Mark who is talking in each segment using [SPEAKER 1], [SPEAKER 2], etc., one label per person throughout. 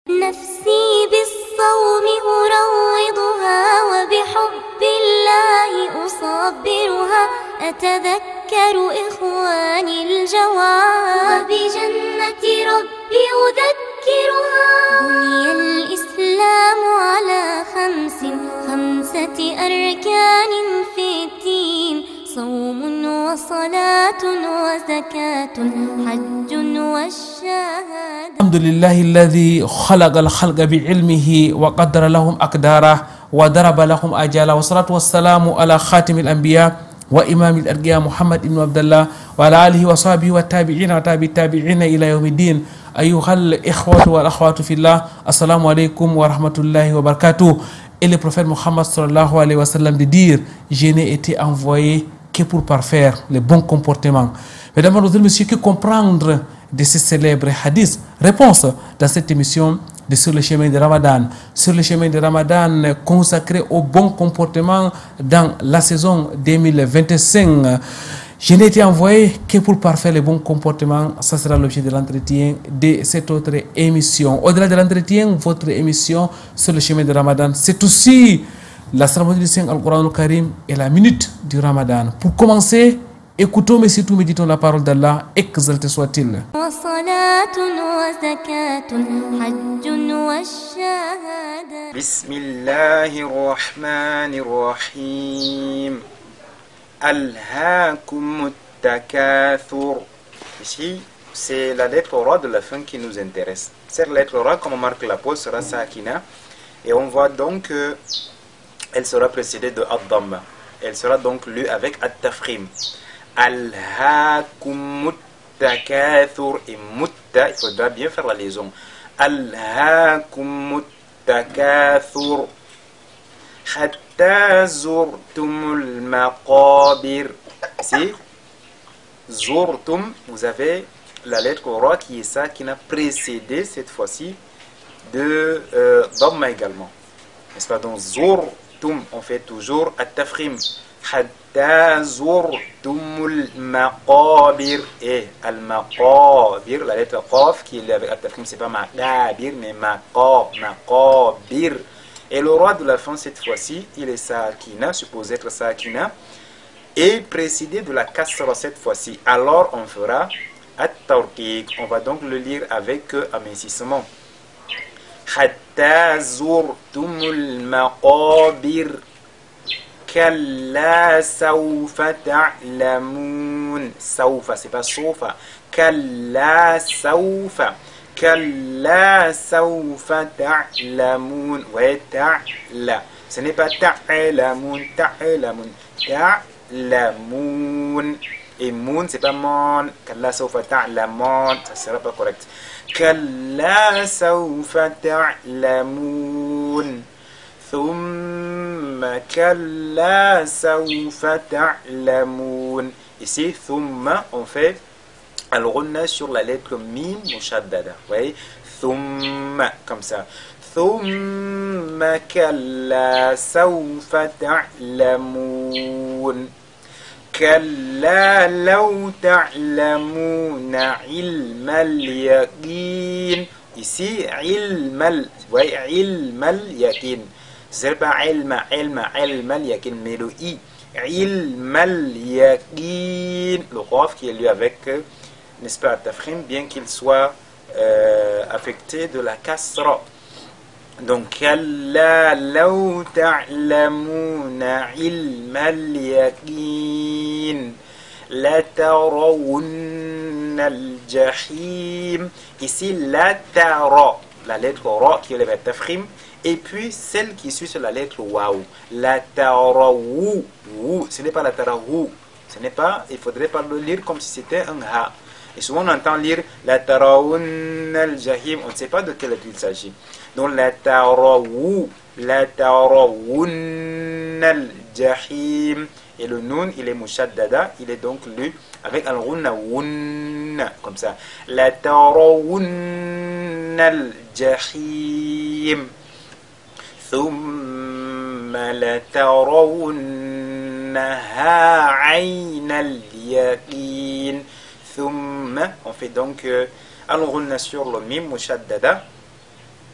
[SPEAKER 1] نفسي بالصوم أروضها وبحب الله أصبرها أتذكر إخواني الجواب وبجنة ربي أذكرها بني الإسلام على خمسة أركان في الدين صوم وصلاة وزكاة حج والشهادة.
[SPEAKER 2] الحمد لله الذي خلق الخلق بعلمه وقدر لهم أقداره وضرب لهم أجالا والصلاة والسلام على خاتم الأنبياء وإمام الأنبياء محمد بن عبد الله وعلى آله وصحبه والتابعين وتابع التابعين إلى يوم الدين. أيها الإخوة والأخوات في الله، السلام عليكم ورحمة الله وبركاته. Et le prophète Mohammed sallallahu alayhi wa sallam de dire: je n'ai été envoyé que pour parfaire les bons comportements. Mesdames et messieurs, que comprendre de ces célèbres hadiths? Réponse dans cette émission de Sur le chemin de Ramadan. Sur le chemin de Ramadan consacré au bon comportement dans la saison 2025. Je n'ai été envoyé que pour parfaire les bons comportements. Ça sera l'objet de l'entretien de cette autre émission. Au-delà de l'entretien, votre émission Sur le chemin de Ramadan, c'est aussi la cérémonie du Saint Al-Qur'an al-Karim et la minute du Ramadan. Pour commencer, écoutons mais surtout méditons la parole d'Allah, exalté soit-il.
[SPEAKER 3] Bismillahirrahmanirrahim. Alhaakum takathur. Ici, c'est la lettre Ra de la fin qui nous intéresse. Cette lettre Ra, comme on marque la pause, sera Sakina. Et on voit donc qu'elle sera précédée de Ad-Damma. Elle sera donc lue avec At-Tafkhim. Alhaakum takathur. Et mutta, il faudra bien faire la liaison. Alhaakum takathur. Hatta zurtumul maqabir. Ici, zurtum, vous avez la lettre Ra qui est ça, qui n'a précédé cette fois-ci de Dhamma également. N'est-ce pas? Donc zurtum, on fait toujours at-tafkhim. Hatta zurtumul maqabir. Et al-maqabir, la lettre Qaf qui est avec at-tafkhim, c'est pas maqabir, mais maqabir. Et le roi de la fin, cette fois-ci, il est Sakina, supposé être Sakina, et précédé de la Kasra cette fois-ci. Alors, on fera At-Tawqiq. On va donc le lire avec amincissement. Hatta zurtumul maqabir. Kalla sawfa ta'lamun. Sawfa, c'est pas sofa. Kalla sawfa. Kalla sawfa ta'lamun. Ouais, ta'la. Ce n'est pas ta'lamun, ta'lamun. Ta'lamun. Et moon, c'est pas mon. Kalla sawfa ta'lamun. Ça sera pas correct. Kalla sawfa ta'lamun. Thumma kalla sawfa ta'lamun. Ici, thumma, on fait al-ghunna sur la lettre mim mushaddada. Vous voyez, thumma, comme ça. Thumma kalla sawfa ta'lamun. Kalla law ta'lamuna ilmal yaqin. Ici, ilmal, vous voyez, ilmal yaqin. Ce n'est pas ilmal yaqin, mais le i. Ilmal yaqin. Le qaf qui est lu avec, n'est-ce pas, tafkhim, bien qu'il soit affecté de la kasra. Donc, kalla law ta'lamuna ilmal yaqin la tarawunna al-jahim. Ici, la tara, la lettre ra qui est le tafkhim, et puis celle qui suit sur la lettre waw. La tarawu, ce n'est pas la tarawu. Ce n'est pas, il faudrait pas le lire comme si c'était un ha. Et souvent on entend lire la tarawun al-jahim, on ne sait pas de quel il s'agit. Donc la tarawun al-jahim. Et le nun, il est mushaddada, il est donc lu avec al-ghunna wun, comme ça. La tarawun al-jahim. Thumma la tarawunnaha ayna al-yaqin. Thumma, on fait donc al-ghunna sur le mim mushaddada.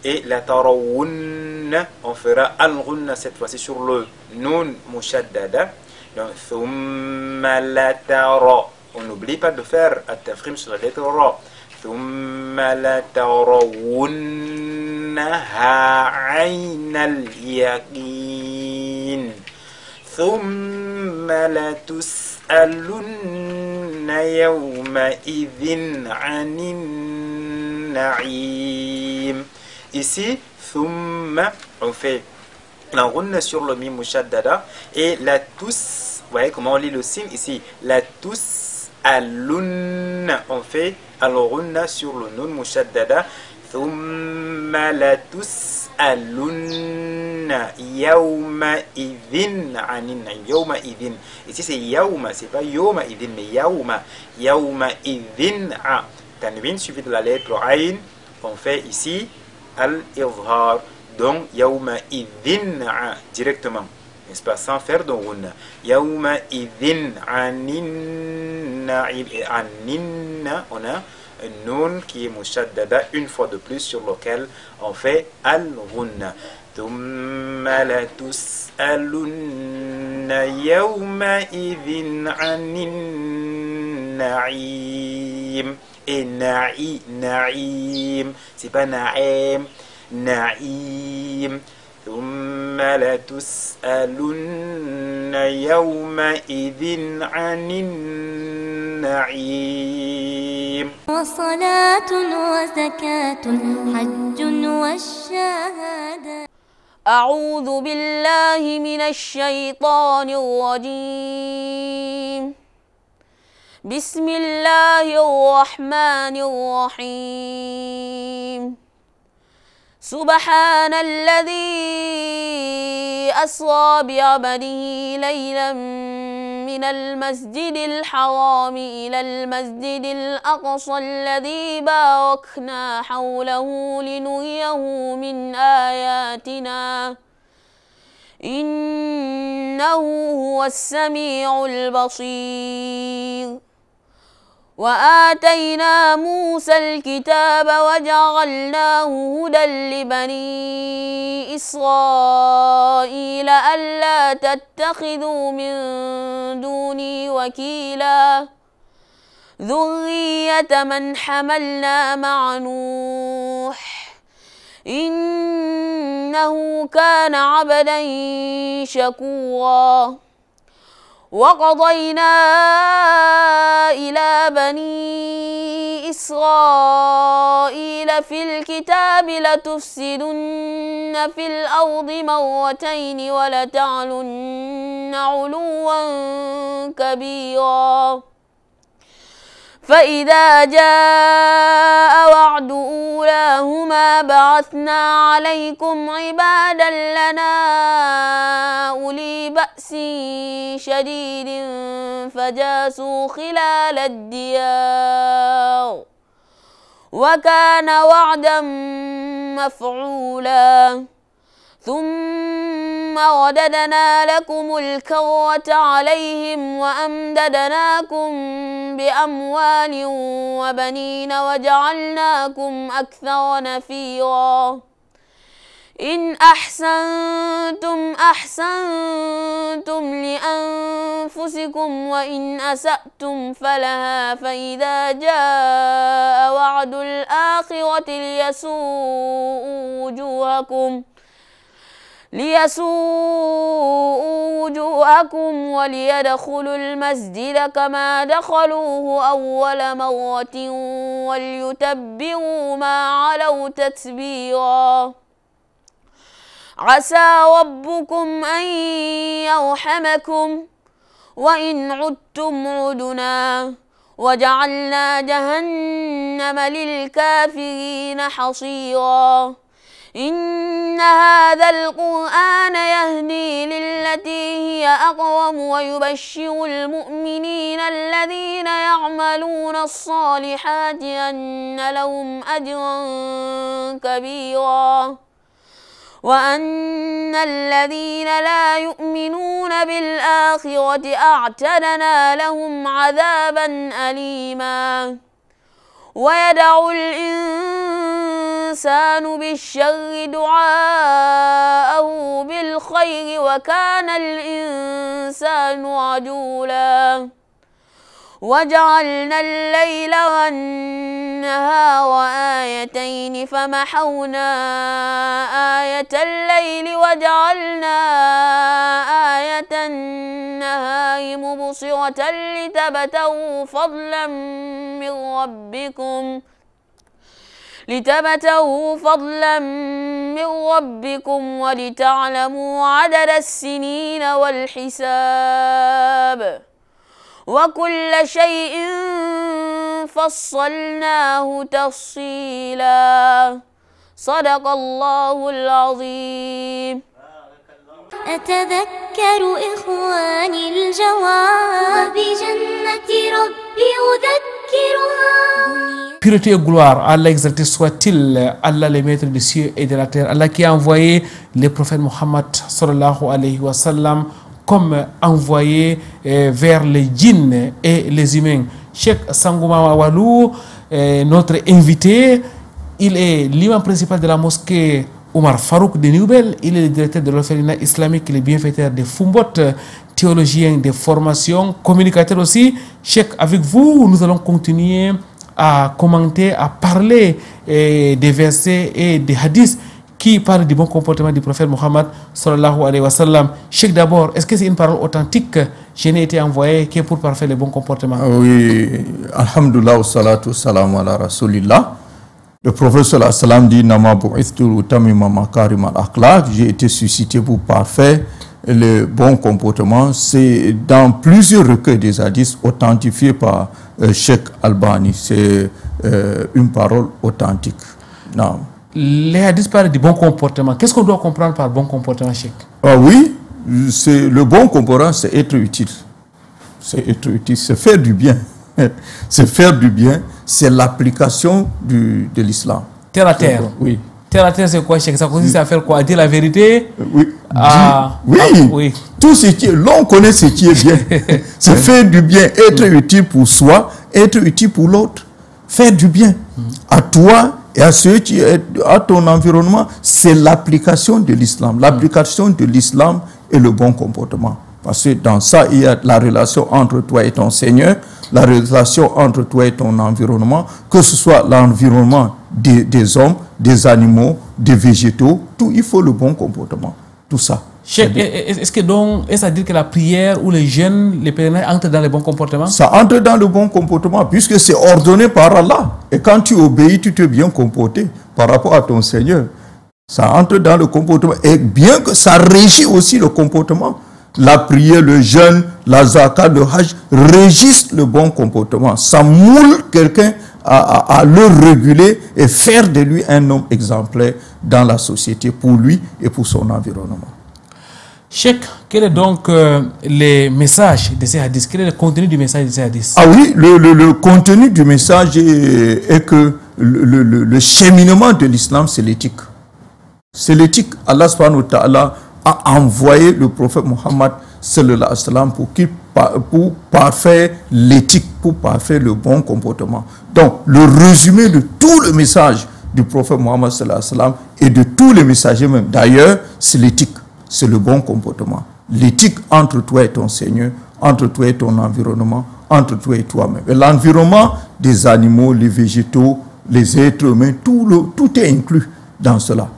[SPEAKER 3] Et la tarawun, on fera al-ghunna cette fois-ci sur le nun mushaddada. Donc, thumma la tara. On n'oublie pas de faire at-tafkhim sur la lettre ra. Thumma la tarawunnaha aynal yaqin. Thumma la tus'alunna yawma idhin 'anin na'im. Ici, thumma, on fait la ghunna sur le mim mushaddada et la tous, vous voyez comment on lit le sin ici, la tous alunna, on fait al ghunna sur le nun mushaddada, thumma la tous alunna yawma idhin anin na'im, yawma idhin. Ici c'est yawma, c'est pas yawma idhin, mais yawma idhin a. Tanwin suivi de la lettre ayn, on fait ici al-izhar. Donc, yawma idhin directement, n'est-ce pas, sans faire de ghunna. Yawma idhin anin na'im. Et anin, on a un nun qui est mushaddada une fois de plus sur lequel on fait al-ghunna. Thumma la tus'alunna yawma idhin anin na'im. Et na'im, c'est pas na'im. نعيم ثم لتسألن يومئذ عن النعيم.
[SPEAKER 1] وصلاة وزكاة حج والشهادة.
[SPEAKER 4] أعوذ بالله من الشيطان الرجيم. بسم الله الرحمن الرحيم. سبحان الذي أسرى بعبده ليلا من المسجد الحرام إلى المسجد الأقصى الذي باركنا حوله لنريه من آياتنا إنه هو السميع البصير. وآتينا موسى الكتاب وجعلناه هدى لبني إسرائيل ألا تتخذوا من دوني وكيلا ذرية من حملنا مع نوح إنه كان عبدا شكورا. وقضينا إلى بني إسرائيل في الكتاب لتفسدن في الأرض مرتين ولتعلن علوا كبيرا. فإذا جاء وعد أولاهما بعثنا عليكم عبادا لنا أولي بأس شديد فجاسوا خلال الديار وكان وعدا مفعولا. ثم رددنا لكم الكرة عليهم وأمددناكم بأموال وبنين وجعلناكم أكثر نفيرا. إن أحسنتم أحسنتم لأنفسكم وإن أسأتم فلها. فإذا جاء وعد الآخرة ليسوءوا وجوهكم وليدخلوا المسجد كما دخلوه أول مرة وليتبروا ما علوا تتبيرا. عسى ربكم أن يرحمكم وإن عدتم عدنا وجعلنا جهنم للكافرين حصيرا. إن هذا القرآن يهدي للتي هي أقوم ويبشر المؤمنين الذين يعملون الصالحات أن لهم أجرا كبيرا وأن الذين لا يؤمنون بالآخرة أعتدنا لهم عذابا أليما. ويدعو الإنسان الإنسان بالشر دعاءه بالخير وكان الإنسان عجولا وجعلنا الليل والنهار آيتين فمحونا آية الليل وجعلنا آية النهار مبصرة لتبتغوا فضلا من ربكم ولتعلموا عدد السنين والحساب وكل شيء فصلناه تفصيلا صدق الله العظيم.
[SPEAKER 1] أتذكر إخواني الجواب بجنة ربي أذكرها.
[SPEAKER 2] Pureté et gloire, Allah exalté soit-il, Allah le maître des cieux et de la terre, Allah qui a envoyé le prophète Mohammed sallallahu alayhi wa sallam comme envoyé vers les djinns et les humains. Cheikh Sangouma Walou, notre invité, il est l'imam principal de la mosquée Omar Farouk de Newbel, il est le directeur de l'orphelinat islamique, il est bienfaiteur de Fumbot, théologien de formation, communicateur aussi. Cheikh, avec vous, nous allons continuer à commenter, à parler des versets et des hadiths qui parlent du bon comportement du prophète Mohammed sallallahu alayhi wa sallam. Cheikh, d'abord, est-ce que c'est une parole authentique? Je n'ai été envoyé que pour parfaire le bon comportement.
[SPEAKER 5] Oui, alhamdulillah wa salatu wa salam ala rasulillah. Le prophète sallallahu alayhi wa sallam dit Nama bu'ithtu utamima makarim al-akhlaq. J'ai été suscité pour parfaire le bon comportement. C'est dans plusieurs recueils des hadiths authentifiés par Cheikh Albani. C'est une parole authentique. Non.
[SPEAKER 2] Les hadiths parlent du bon comportement. Qu'est-ce qu'on doit comprendre par bon comportement, Cheikh?
[SPEAKER 5] Oui, le bon comportement, c'est être utile. C'est être utile, c'est faire du bien. C'est faire du bien, c'est l'application de l'islam.
[SPEAKER 2] Terre à terre.
[SPEAKER 5] Oui.
[SPEAKER 2] Terre à terre, c'est quoi, Cheikh? Ça consiste à faire quoi? À dire la vérité?
[SPEAKER 5] Oui.
[SPEAKER 2] Oui.
[SPEAKER 5] Oui. Tout ce qui est, l'on connaît ce qui est bien. C'est faire du bien, être utile pour soi, être utile pour l'autre. Faire du bien à toi et à ceux qui est à ton environnement, c'est l'application de l'islam. L'application de l'islam est le bon comportement. Parce que dans ça, il y a la relation entre toi et ton Seigneur, la relation entre toi et ton environnement, que ce soit l'environnement des hommes, des animaux, des végétaux, tout, il faut le bon comportement. Tout ça.
[SPEAKER 2] Est-ce que donc, est-ce à dire que la prière ou les jeûnes, les pèlerinages entrent dans le bon comportement?
[SPEAKER 5] Ça entre dans le bon comportement, puisque c'est ordonné par Allah. Et quand tu obéis, tu te bien comporter par rapport à ton Seigneur. Ça entre dans le comportement. Et bien que ça régit aussi le comportement. La prière, le jeûne, la zakat, le hajj régissent le bon comportement. Ça moule quelqu'un à le réguler et faire de lui un homme exemplaire dans la société, pour lui et pour son environnement.
[SPEAKER 2] Cheikh, quel est donc le message de ces hadiths? Quel est le contenu du message de ces hadiths?
[SPEAKER 5] Ah oui, le contenu du message est que le cheminement de l'islam, c'est l'éthique. C'est l'éthique. Allah subhanahu wa ta'ala a envoyé le prophète Mohammed sallallahu alayhi wa sallam pour parfaire l'éthique, pour parfaire le bon comportement. Donc, le résumé de tout le message du prophète Mohammed sallallahu alayhi wa sallam et de tous les messagers même, d'ailleurs, c'est l'éthique, c'est le bon comportement. L'éthique entre toi et ton Seigneur, entre toi et ton environnement, entre toi et toi-même. Et l'environnement des animaux, les végétaux, les êtres humains, tout est inclus dans cela.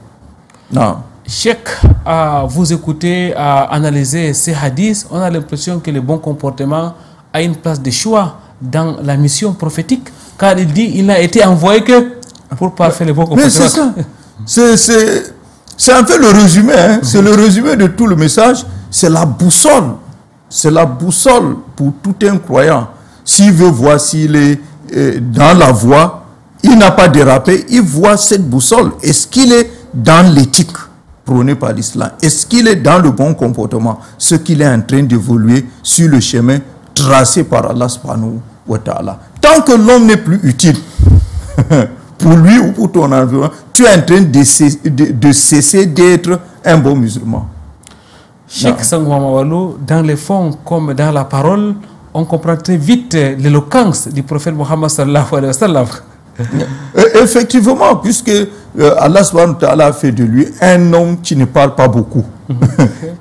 [SPEAKER 5] Non.
[SPEAKER 2] Cheikh, à vous écouter, à analyser ces hadiths, on a l'impression que le bon comportement a une place de choix dans la mission prophétique, car il dit il n'a été envoyé que pour parfaire le bon comportement.
[SPEAKER 5] Mais c'est ça. C'est un peu le résumé. Hein? C'est le résumé de tout le message. C'est la boussole. C'est la boussole pour tout un croyant. S'il veut voir s'il est dans la voie, il n'a pas dérapé, il voit cette boussole. Est-ce qu'il est dans l'éthique prôné par l'islam? Est-ce qu'il est dans le bon comportement? Ce qu'il est en train d'évoluer sur le chemin tracé par Allah subhanahu wa ta'ala. Tant que l'homme n'est plus utile pour lui ou pour ton environnement, tu es en train de cesser d'être un bon musulman.
[SPEAKER 2] Cheikh Sangouma Walou, dans les fonds comme dans la parole, on comprend très vite l'éloquence du prophète Mohammed sallallahu alayhi wa sallam.
[SPEAKER 5] Effectivement, puisque Allah subhanahu wa ta'ala a fait de lui un homme qui ne parle pas beaucoup.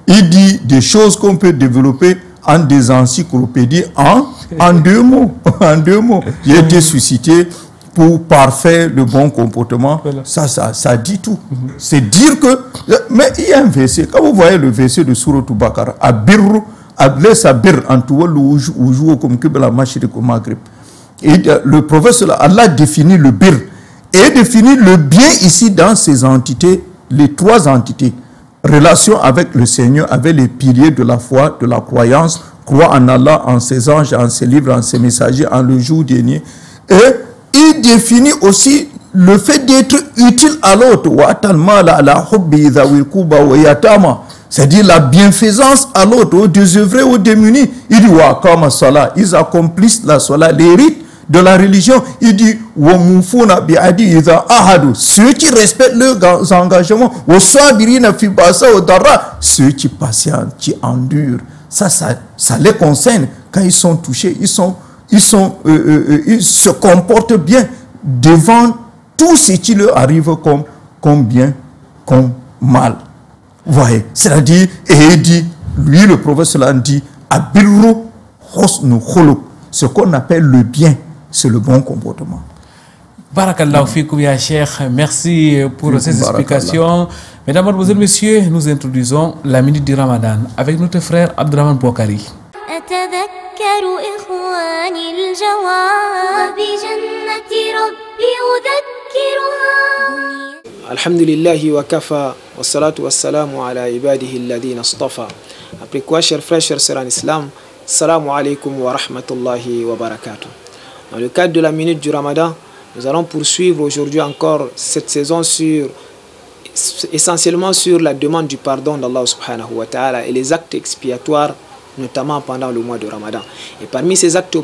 [SPEAKER 5] Il dit des choses qu'on peut développer en des encyclopédies en 2 mots. En 2 mots. Il a été suscité pour parfaire le bon comportement. Voilà. Ça dit tout. C'est dire que... Mais il y a un verset. Quand vous voyez le verset de Sourate Al-Baqarah, Abirru, Ablesa Bir, Antuwal, Oujou, comme Kibla Mashriq au Maghreb. Et le prophète, Allah définit le bir. Et définit le bien ici dans ces entités, les 3 entités. Relation avec le Seigneur, avec les piliers de la foi, de la croyance, croire en Allah, en ses anges, en ses livres, en ses messagers, en le jour dernier. Et il définit aussi le fait d'être utile à l'autre. C'est-à-dire la bienfaisance à l'autre, aux désœuvrés, aux démunis. Il dit, ils accomplissent la salat, les rites de la religion. Il dit, ceux qui respectent leurs engagements, ceux qui patientent, qui endurent. Ça les concerne. Quand ils sont touchés, ils se comportent bien devant tout ce qui leur arrive comme bien, comme mal. Vous voyez, c'est-à-dire, et il dit, lui le prophète dit, Abirru husnu khuluq, ce qu'on appelle le bien, c'est le bon comportement.
[SPEAKER 2] Barakallahu fikoum ya Cheikh, merci pour ces explications. Mesdames, Mademoiselles, Messieurs, nous introduisons la minute du Ramadan avec notre frère Abdrahman Bouakari.
[SPEAKER 6] Alhamdulillahi wa kafa wa salatu wa salamu ala ibadihi alladhina astafa. Après quoi, chers frères, chers sœurs en islam, salamu alaikum wa rahmatullahi wa barakatuh. Dans le cadre de la minute du Ramadan, nous allons poursuivre aujourd'hui encore cette saison essentiellement sur la demande du pardon d'Allah subhanahu wa ta'ala et les actes expiatoires, notamment pendant le mois de Ramadan. Et parmi ces actes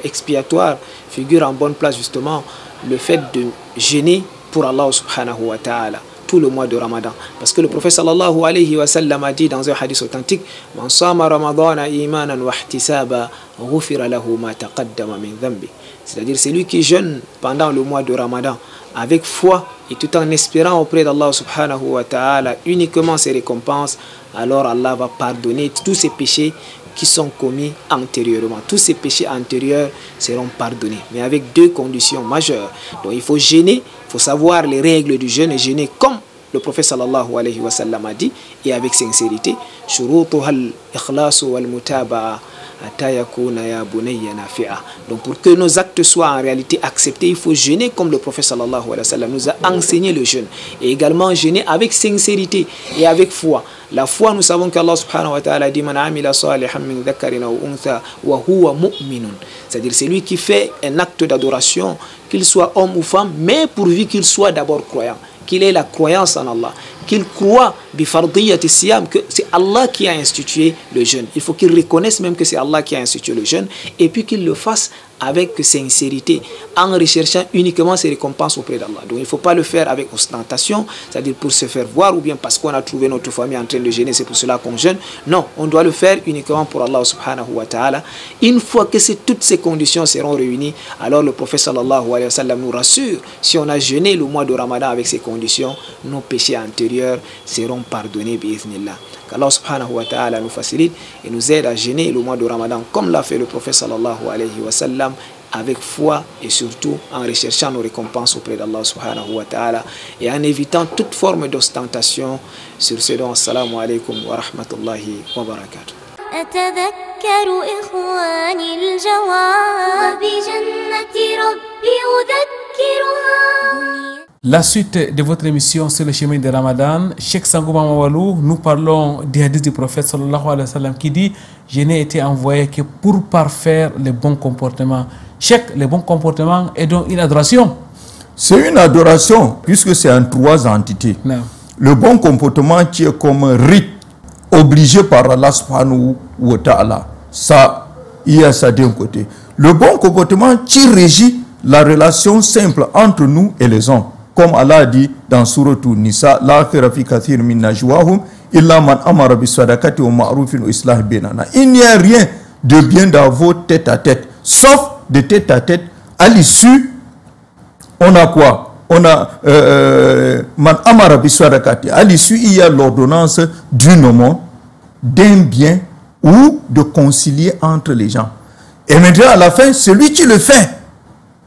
[SPEAKER 6] expiatoires figure en bonne place justement le fait de jeûner pour Allah subhanahu wa ta'ala tout le mois de Ramadan. Parce que le prophète sallallahu alayhi wa sallam a dit dans un hadith authentique, Man sama ramadana imanan wa ihtisaba ghufira lahu ma taqaddama min dhanbi. C'est-à-dire celui qui jeûne pendant le mois de Ramadan avec foi et tout en espérant auprès d'Allah subhanahu wa ta'ala uniquement ses récompenses, alors Allah va pardonner tous ses péchés qui sont commis antérieurement. Tous ces péchés antérieurs seront pardonnés, mais avec 2 conditions majeures. Donc il faut jeûner, il faut savoir les règles du jeûne et jeûner comme le prophète sallallahu alayhi wa sallam a dit et avec sincérité. Shurutuha al-ikhlasu wal-mutaba'a hatta yakuna ya bunayya nafi'a. Donc pour que nos actes soient en réalité acceptés, il faut jeûner comme le prophète sallallahu alayhi wa sallam nous a enseigné le jeûne. Et également jeûner avec sincérité et avec foi. La foi, nous savons qu'Allah subhanahu wa ta'ala dit Man amila salihan min dhakarin aw untha wa huwa mu'minun. C'est-à-dire celui qui fait un acte d'adoration, qu'il soit homme ou femme, mais pourvu qu'il soit d'abord croyant, qu'il ait la croyance en Allah, qu'il croit bifardiyati siyam, que c'est Allah qui a institué le jeûne. Il faut qu'il reconnaisse même que c'est Allah qui a institué le jeûne et puis qu'il le fasse avec sincérité, en recherchant uniquement ses récompenses auprès d'Allah. Donc il ne faut pas le faire avec ostentation, c'est-à-dire pour se faire voir ou bien parce qu'on a trouvé notre famille en train de jeûner, c'est pour cela qu'on jeûne. Non, on doit le faire uniquement pour Allah subhanahu wa ta'ala. Une fois que toutes ces conditions seront réunies, alors le prophète sallallahu alayhi wa sallam nous rassure, si on a jeûné le mois de Ramadan avec ces conditions, nos péchés antérieurs seront pardonnés bi'ithnillah. Qu'Allah subhanahu wa ta'ala nous facilite et nous aide à jeûner le mois de Ramadan comme l'a fait le prophète sallallahu alayhi wa sallam, avec foi et surtout en recherchant nos récompenses auprès d'Allah subhanahu wa ta'ala et en évitant toute forme d'ostentation. Sur ce don, assalamu alaikum wa rahmatullahi wa barakatuh.
[SPEAKER 1] أتذكر إخواني الجواب بجنة ربي أذكرها.
[SPEAKER 2] La suite de votre émission sur le chemin de Ramadan, Cheikh Sangouma Mawalou, nous parlons du hadith du prophète sallallahu alayhi wa sallam qui dit « Je n'ai été envoyé que pour parfaire les bons comportements ». Cheikh, les bons comportements est donc une adoration.
[SPEAKER 5] C'est une adoration puisque c'est en 3 entités. Non. Le bon comportement qui est comme un rite obligé par Allah subhanahu wa ta'ala. Ça, il y a ça d'un côté. Le bon comportement qui régit la relation simple entre nous et les hommes. Comme Allah dit dans Sourate Nisa, la khayra fi kathir min najwahum illa man amara bis sadaqati wa ma'rufin wa islah bainana. Il n'y a rien de bien dans vos tête à tête, sauf de tête à tête. À l'issue, on a quoi? on a Man Amara Biswadakati. À l'issue, il y a l'ordonnance d'une aumône, d'un bien ou de concilier entre les gens. Et maintenant, à la fin, celui qui le fait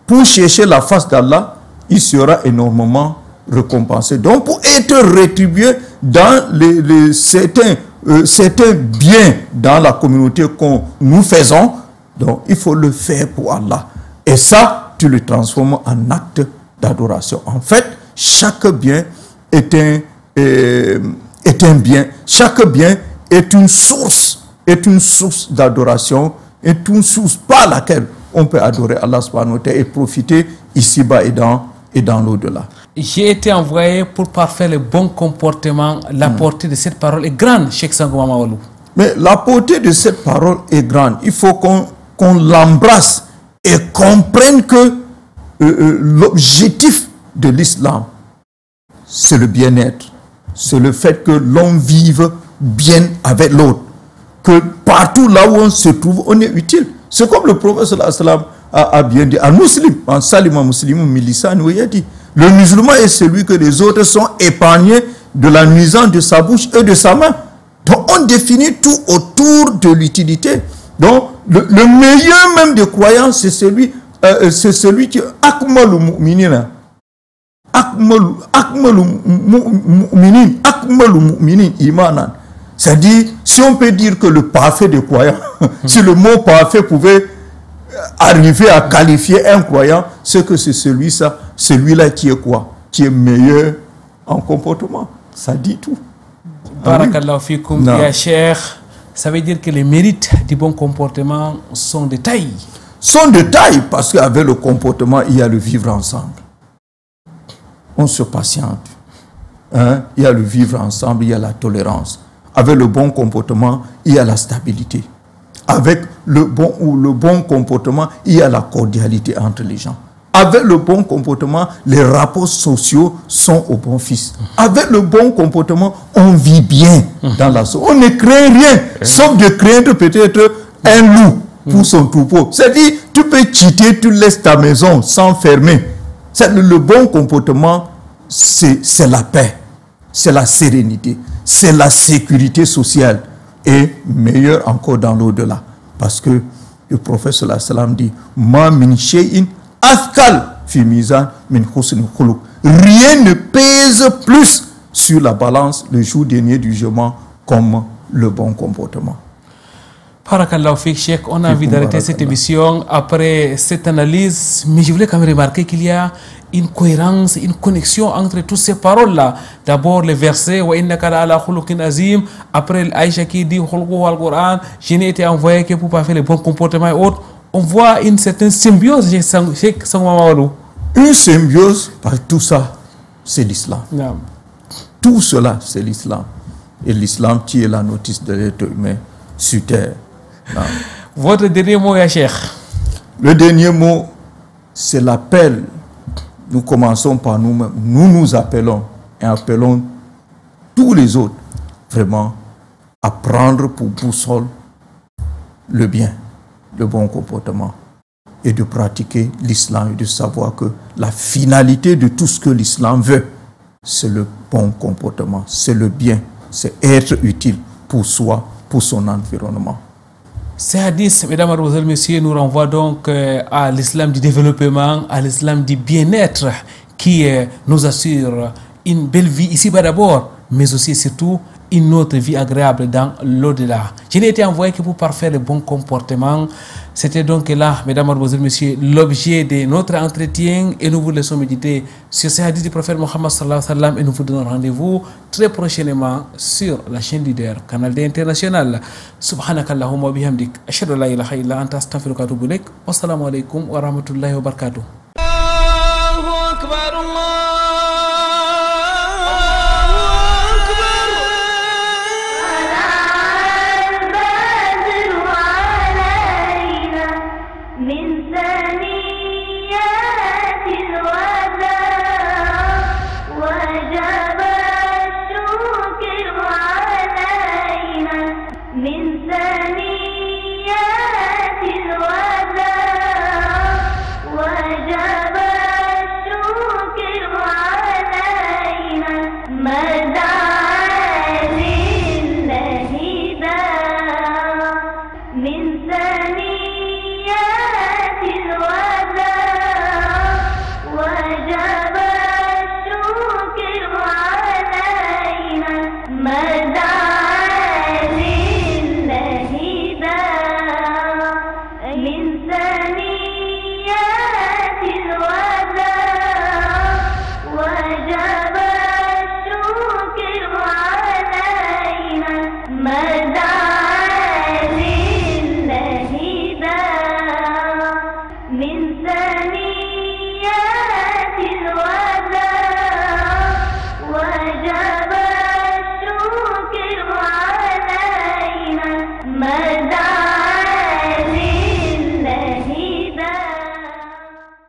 [SPEAKER 5] pour chercher la face d'Allah, il sera énormément récompensé. Donc, pour être rétribué dans certains biens dans la communauté que nous faisons, donc il faut le faire pour Allah. Et ça, tu le transformes en acte d'adoration. En fait, chaque bien est un bien. Chaque bien est une source d'adoration, est une source par laquelle on peut adorer Allah subhanahu wa ta'ala et profiter ici-bas et dans l'au-delà.
[SPEAKER 2] J'ai été envoyé pour parfaire le bon comportement. La portée de cette parole est grande, Cheikh Sangouma Mawalou.
[SPEAKER 5] Mais la portée de cette parole est grande. Il faut qu'on l'embrasse et comprenne que l'objectif de l'islam, c'est le bien-être. C'est le fait que l'on vive bien avec l'autre. Que partout là où on se trouve, on est utile. C'est comme le prophète sallallahu alayhi wa sallam a bien dit. Al-Muslim, en salima muslimun milisan, il a dit, le musulman est celui que les autres sont épargnés de la nuisance de sa bouche et de sa main. Donc on définit tout autour de l'utilité. Donc le meilleur même des croyants, c'est celui qui akmalu mu'minina. Akmalu mu'minin imanan. C'est-à-dire, si on peut dire que le parfait des croyants, si le mot parfait pouvait arriver à qualifier un croyant, c'est que c'est celui-là qui est quoi? Qui est meilleur en comportement. Ça dit tout.
[SPEAKER 2] Barakallahu fikoum, ya Cheikh. Ça veut dire que les mérites du bon comportement sont de taille.
[SPEAKER 5] Sont de taille parce qu'avec le comportement, il y a le vivre ensemble. On se patiente. Hein? Il y a le vivre ensemble, il y a la tolérance. Avec le bon comportement, il y a la stabilité. Avec le bon comportement, il y a la cordialité entre les gens. Avec le bon comportement, les rapports sociaux sont au bon fils. Avec le bon comportement, on vit bien dans la société. On ne craint rien, sauf de craindre peut-être un loup pour son troupeau. C'est-à-dire, tu peux quitter, tu laisses ta maison sans fermer. Le bon comportement, c'est la paix, c'est la sérénité, c'est la sécurité sociale et meilleur encore dans l'au-delà. Parce que le prophète sallallahu alayhi wa sallam dit Ma min shay'in athkal fi mizan min husnil khuluq. Rien ne pèse plus sur la balance le jour dernier du jugement comme le bon comportement.
[SPEAKER 2] Barakallahu fik, Cheikh. On a envie d'arrêter cette émission après cette analyse, mais je voulais quand même remarquer qu'il y a une cohérence, une connexion entre toutes ces paroles-là. D'abord le verset wa innaka ala khuluqin azim, après Aïcha qui dit khuluqu al Coran, je n'ai été envoyé que pour parfaire le bon comportement et autres. On voit une certaine symbiose, Cheikh Sangouma Mawalou.
[SPEAKER 5] Une symbiose, parce que tout ça, c'est l'islam.
[SPEAKER 2] Yeah.
[SPEAKER 5] Tout cela, c'est l'islam. Et l'islam qui est la notice de l'être humain sur terre. Non.
[SPEAKER 2] Votre dernier mot, ya Cheikh?
[SPEAKER 5] Le dernier mot, c'est l'appel. Nous commençons par nous-mêmes. Nous nous appelons et appelons tous les autres vraiment à prendre pour boussole le bien, le bon comportement et de pratiquer l'islam et de savoir que la finalité de tout ce que l'islam veut, c'est le bon comportement, c'est le bien, c'est être utile pour soi, pour son environnement.
[SPEAKER 2] Ces hadiths, mesdames, mademoiselles, messieurs, nous renvoient donc à l'islam du développement, à l'islam du bien-être qui nous assure une belle vie ici-bas d'abord, mais aussi et surtout une autre vie agréable dans l'au-delà. Je n'ai été envoyé que pour parfaire le bon comportement. C'était donc là, mesdames, mademoiselles, messieurs, l'objet de notre entretien et nous vous laissons méditer sur ces hadiths du prophète Mohammed sallallahu alayhi wa sallam et nous vous donnons rendez-vous très prochainement sur la chaîne leader, Canal D international. Subhanakallahumma wa bihamdik, ashhadu an la ilaha illa anta astaghfiruka wa atubu ilaik. Wassalamu alaikum wa rahmatullahi wa barakatuh.